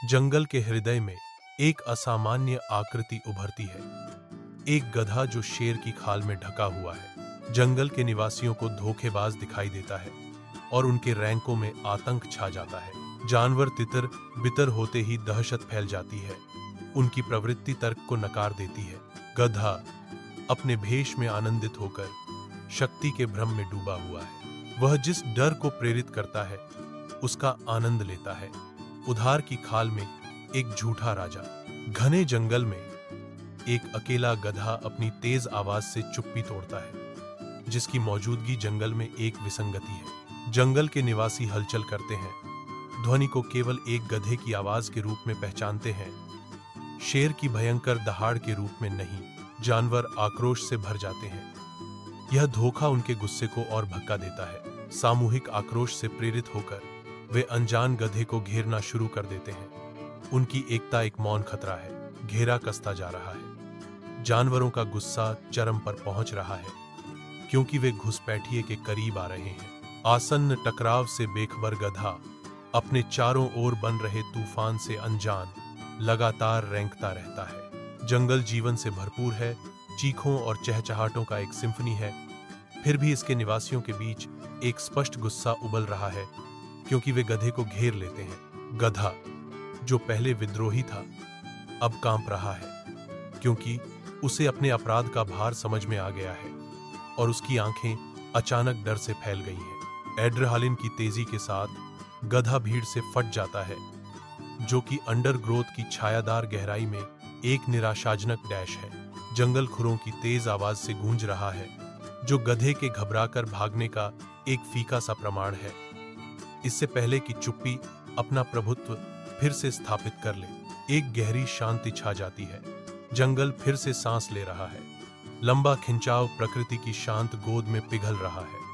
जंगल के हृदय में एक असामान्य आकृति उभरती है। एक गधा जो शेर की खाल में ढका हुआ है। जंगल के निवासियों को धोखेबाज दिखाई देता है और उनके रैंकों में आतंक छा जाता है। जानवर तितर बितर होते ही दहशत फैल जाती है। उनकी प्रवृत्ति तर्क को नकार देती है। गधा अपने भेष में आनंदित होकर शक्ति के भ्रम में डूबा हुआ है। वह जिस डर को प्रेरित करता है उसका आनंद लेता है। उधार की खाल में एक झूठा राजा। घने जंगल में एक अकेला गधा अपनी तेज आवाज से चुप्पी तोड़ता है, जिसकी मौजूदगी जंगल में एक विसंगति है। जंगल के निवासी हलचल करते हैं, ध्वनि को केवल एक गधे की आवाज के रूप में पहचानते हैं, शेर की भयंकर दहाड़ के रूप में नहीं। जानवर आक्रोश से भर जाते हैं। यह धोखा उनके गुस्से को और भड़का देता है। सामूहिक आक्रोश से प्रेरित होकर वे अनजान गधे को घेरना शुरू कर देते हैं। उनकी एकता एक मौन खतरा है, घेरा कसता जा रहा है। जानवरों का गुस्सा चरम पर पहुंच रहा है, क्योंकि वे घुसपैठिए के करीब आ रहे हैं। आसन्न टकराव से बेखबर गधा अपने चारों ओर बन रहे तूफान से अनजान लगातार रेंकता रहता है। जंगल जीवन से भरपूर है, चीखों और चहचहाटों का एक सिम्फनी है। फिर भी इसके निवासियों के बीच एक स्पष्ट गुस्सा उबल रहा है, क्योंकि वे गधे को घेर लेते हैं। गधा जो पहले विद्रोही था अब कांप रहा है, क्योंकि उसे अपने अपराध का भार समझ में आ गया है और उसकी आंखें अचानक डर से फैल गई हैं। एड्रेनालिन की तेजी के साथ गधा भीड़ से फट जाता है, जो कि अंडरग्रोथ की छायादार गहराई में एक निराशाजनक डैश है। जंगल खुरों की तेज आवाज से गूंज रहा है, जो गधे के घबराकर भागने का एक फीका सा प्रमाण है। इससे पहले कि चुप्पी अपना प्रभुत्व फिर से स्थापित कर ले, एक गहरी शांति छा जाती है। जंगल फिर से सांस ले रहा है। लंबा खिंचाव प्रकृति की शांत गोद में पिघल रहा है।